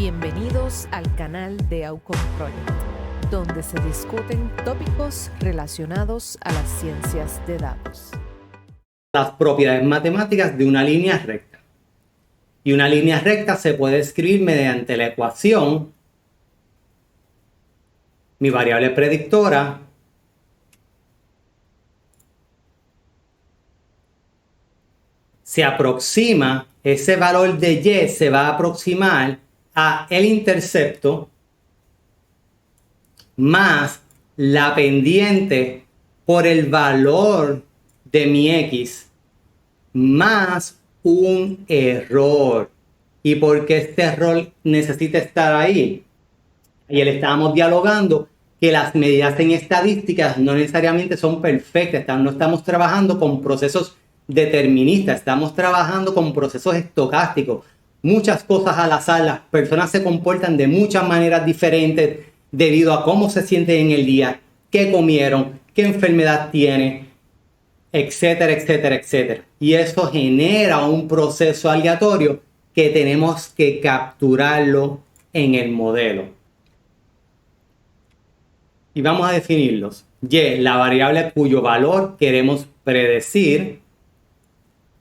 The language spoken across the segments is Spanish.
Bienvenidos al canal de Outcome Project, donde se discuten tópicos relacionados a las ciencias de datos. Las propiedades matemáticas de una línea recta. Y una línea recta se puede escribir mediante la ecuación, mi variable predictora, se aproxima, ese valor de y se va a aproximar a el intercepto más la pendiente por el valor de mi x más un error. ¿Y por qué este error necesita estar ahí? Ayer estábamos dialogando que las medidas en estadísticas no necesariamente son perfectas. No estamos trabajando con procesos deterministas, estamos trabajando con procesos estocásticos. Muchas cosas al azar, las personas se comportan de muchas maneras diferentes debido a cómo se sienten en el día, qué comieron, qué enfermedad tienen, etcétera, etcétera, etcétera. Y eso genera un proceso aleatorio que tenemos que capturarlo en el modelo. Y vamos a definirlos. Y, la variable cuyo valor queremos predecir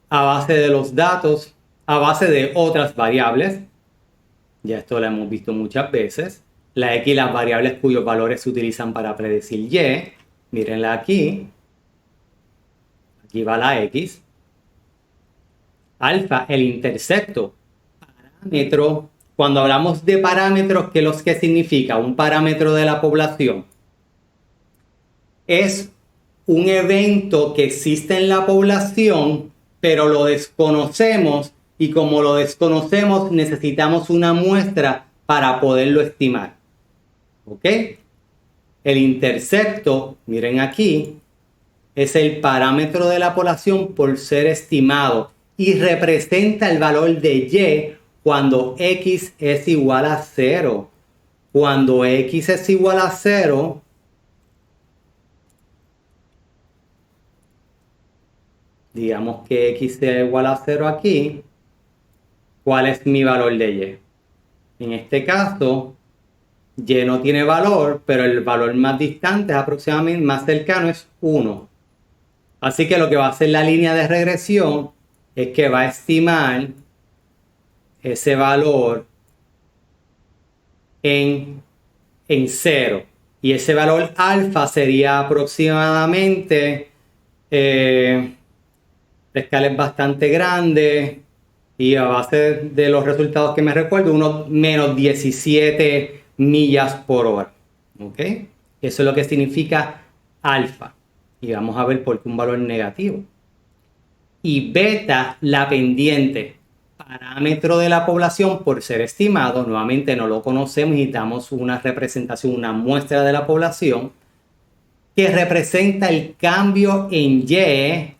a base de los datos, a base de otras variables. Ya esto lo hemos visto muchas veces. La X y las variables cuyos valores se utilizan para predecir Y. Mírenla aquí. Aquí va la X. Alfa, el intercepto. Parámetro. Cuando hablamos de parámetros, ¿qué significa? Un parámetro de la población. Es un evento que existe en la población, pero lo desconocemos, y como lo desconocemos necesitamos una muestra para poderlo estimar. ¿Ok? El intercepto, miren aquí, es el parámetro de la población por ser estimado y representa el valor de Y cuando X es igual a 0. Cuando X es igual a 0, digamos que X sea igual a 0 aquí, ¿cuál es mi valor de Y? En este caso, Y no tiene valor, pero el valor más distante, aproximadamente más cercano, es 1. Así que lo que va a hacer la línea de regresión es que va a estimar ese valor en 0. Y ese valor alfa sería aproximadamente, la escala es bastante grande, y a base de los resultados que me recuerdo, unos menos 17 millas por hora. ¿Ok? Eso es lo que significa alfa. Y vamos a ver por qué un valor negativo. Y beta, la pendiente, parámetro de la población por ser estimado. Nuevamente no lo conocemos, necesitamos una representación, una muestra de la población que representa el cambio en Y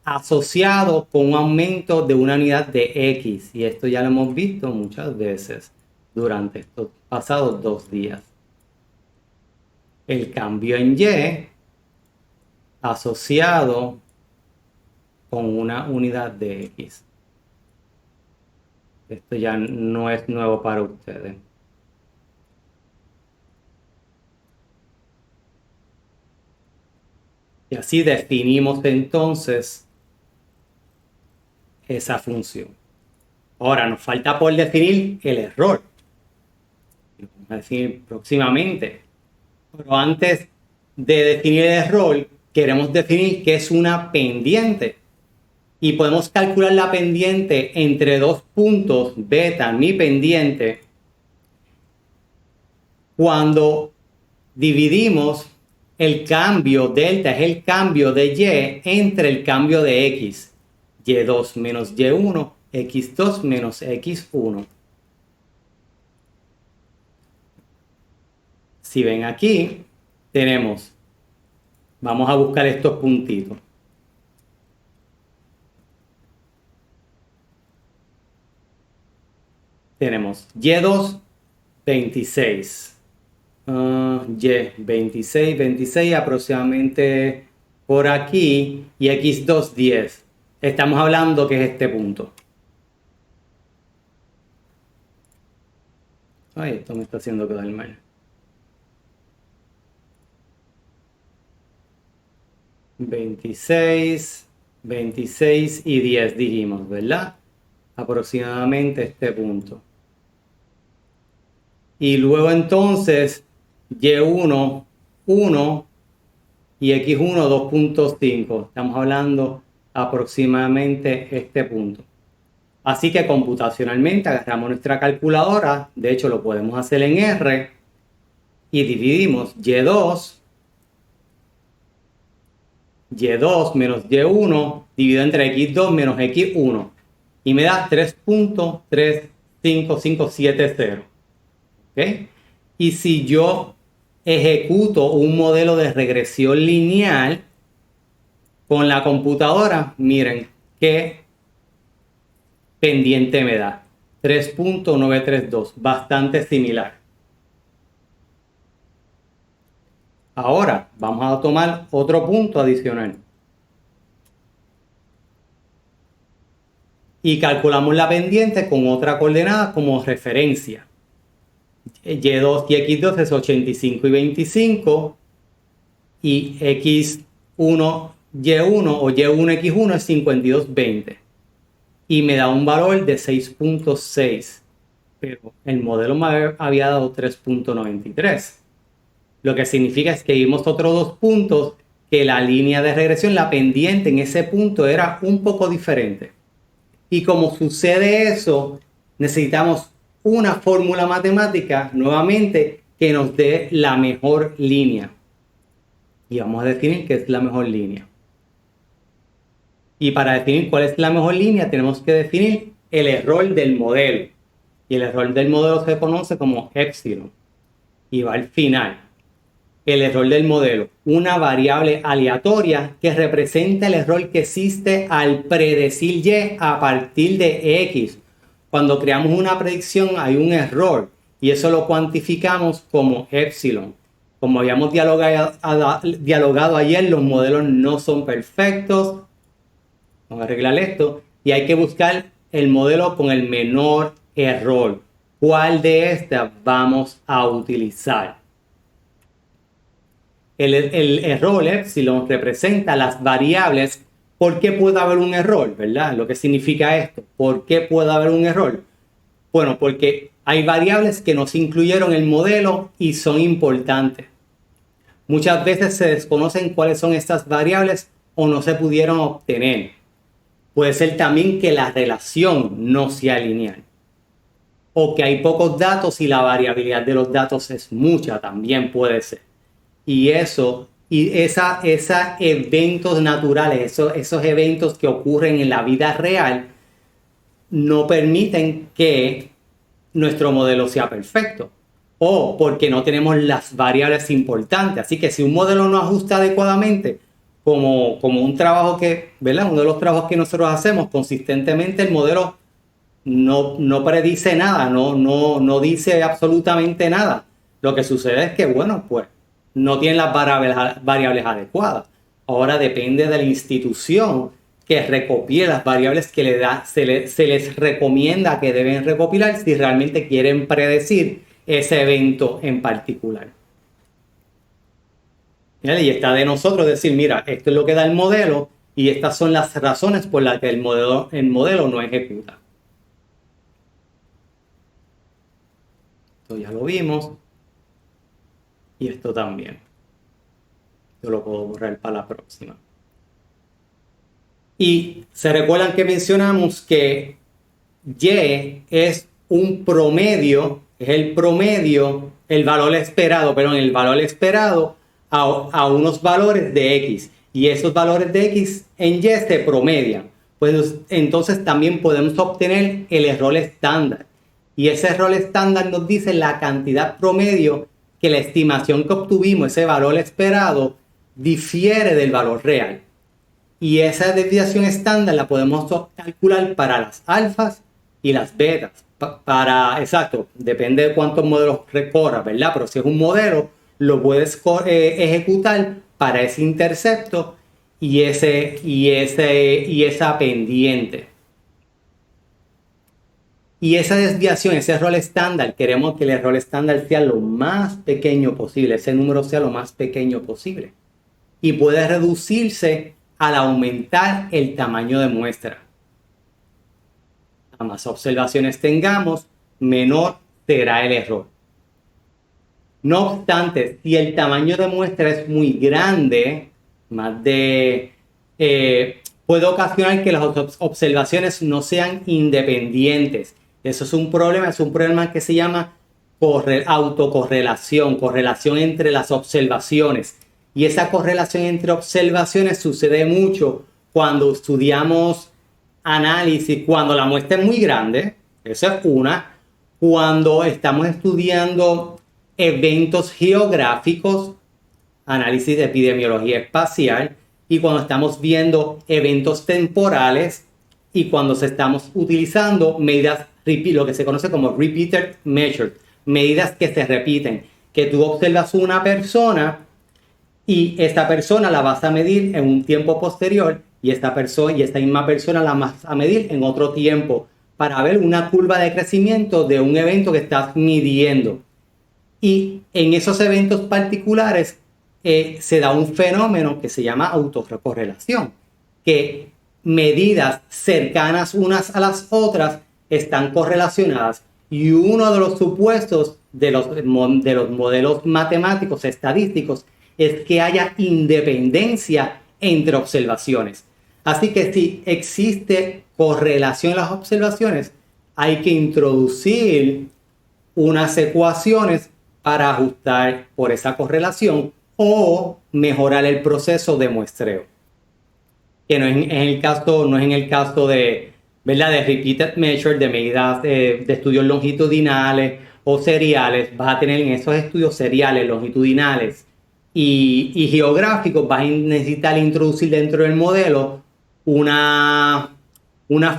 asociado con un aumento de una unidad de X. Y esto ya lo hemos visto muchas veces durante estos pasados 2 días. El cambio en Y asociado con una unidad de X. Esto ya no es nuevo para ustedes. Y así definimos entonces esa función. Ahora nos falta por definir el error. Lo vamos a definir próximamente. Pero antes de definir el error, queremos definir qué es una pendiente. Y podemos calcular la pendiente entre 2 puntos, beta, mi pendiente, cuando dividimos el cambio delta, es el cambio de Y entre el cambio de X. Y2 menos Y1, X2 menos X1. Si ven aquí, tenemos, vamos a buscar estos puntitos. Tenemos Y2, 26. Y, 26, 26, aproximadamente por aquí. Y X2, 10. Estamos hablando que es este punto. Ay, esto me está haciendo quedar mal. 26, 26 y 10 dijimos, ¿verdad? Aproximadamente este punto. Y luego entonces Y1, 1 y X1, 2.5. Estamos hablando aproximadamente este punto. Así que computacionalmente agarramos nuestra calculadora, de hecho lo podemos hacer en R, y dividimos Y2 menos Y1 dividido entre X2 menos X1 y me da 3.35570. ¿Okay? Y si yo ejecuto un modelo de regresión lineal con la computadora, miren qué pendiente me da. 3.932, bastante similar. Ahora vamos a tomar otro punto adicional. Y calculamos la pendiente con otra coordenada como referencia. Y2 y X2 es 85 y 25 y X1, Y1 o Y1, X1 es 52, 20 y me da un valor de 6.6, pero el modelo me había dado 3.93, lo que significa es que vimos otros dos puntos que la línea de regresión, la pendiente en ese punto era un poco diferente, y como sucede eso, necesitamos una fórmula matemática nuevamente que nos dé la mejor línea. Y vamos a definir qué es la mejor línea. Y para definir cuál es la mejor línea, tenemos que definir el error del modelo. Y el error del modelo se conoce como epsilon. Y va al final. El error del modelo, una variable aleatoria que representa el error que existe al predecir Y a partir de X. Cuando creamos una predicción hay un error y eso lo cuantificamos como epsilon. Como habíamos dialogado ayer, los modelos no son perfectos. Vamos a arreglar esto y hay que buscar el modelo con el menor error. ¿Cuál de estas vamos a utilizar? El error epsilon representa las variables. ¿Por qué puede haber un error? ¿Verdad? Lo que significa esto. ¿Por qué puede haber un error? Bueno, porque hay variables que no se incluyeron en el modelo y son importantes. Muchas veces se desconocen cuáles son estas variables o no se pudieron obtener. Puede ser también que la relación no sea lineal. O que hay pocos datos y la variabilidad de los datos es mucha, también puede ser. Y esos eventos naturales, esos eventos que ocurren en la vida real, no permiten que nuestro modelo sea perfecto. O porque no tenemos las variables importantes. Así que si un modelo no ajusta adecuadamente, como un trabajo que, ¿verdad? Uno de los trabajos que nosotros hacemos consistentemente, el modelo no predice nada, no dice absolutamente nada. Lo que sucede es que, bueno, pues no tienen las variables adecuadas. Ahora depende de la institución que recopile las variables que se les recomienda que deben recopilar si realmente quieren predecir ese evento en particular. Y está de nosotros decir, mira, esto es lo que da el modelo y estas son las razones por las que el modelo no ejecuta. Esto ya lo vimos. Y esto también. Yo lo puedo borrar para la próxima. Y se recuerdan que mencionamos que Y es un promedio, es el promedio, el valor esperado a unos valores de X. Y esos valores de X en Y se promedian. Pues entonces también podemos obtener el error estándar. Y ese error estándar nos dice la cantidad promedio que la estimación que obtuvimos, ese valor esperado, difiere del valor real. Y esa desviación estándar la podemos calcular para las alfas y las betas. Exacto, depende de cuántos modelos recorra, ¿verdad? Pero si es un modelo, lo puedes ejecutar para ese intercepto y esa pendiente. Y esa desviación, ese error estándar, queremos que el error estándar sea lo más pequeño posible, ese número sea lo más pequeño posible. Y puede reducirse al aumentar el tamaño de muestra. A más observaciones tengamos, menor será el error. No obstante, si el tamaño de muestra es muy grande, puede ocasionar que las observaciones no sean independientes. Eso es un problema que se llama autocorrelación, correlación entre las observaciones. Y esa correlación entre observaciones sucede mucho cuando estudiamos análisis, cuando la muestra es muy grande, esa es una, cuando estamos estudiando eventos geográficos, análisis de epidemiología espacial, y cuando estamos viendo eventos temporales y cuando estamos utilizando medidas, lo que se conoce como repeated measures, medidas que se repiten, que tú observas una persona y esta persona la vas a medir en un tiempo posterior y esta misma persona la vas a medir en otro tiempo para ver una curva de crecimiento de un evento que estás midiendo. Y en esos eventos particulares se da un fenómeno que se llama autocorrelación, que medidas cercanas unas a las otras están correlacionadas, y uno de los supuestos de los modelos matemáticos estadísticos es que haya independencia entre observaciones. Así que si existe correlación en las observaciones, hay que introducir unas ecuaciones para ajustar por esa correlación o mejorar el proceso de muestreo. Que no es en el caso de, ¿verdad?, de repeated measure, de medidas de estudios longitudinales o seriales. Vas a tener en esos estudios seriales, longitudinales y geográficos, vas a necesitar introducir dentro del modelo unas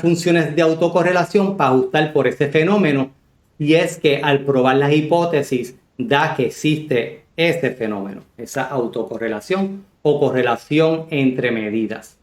funciones de autocorrelación para ajustar por ese fenómeno. Y es que al probar las hipótesis da que existe ese fenómeno, esa autocorrelación o correlación entre medidas.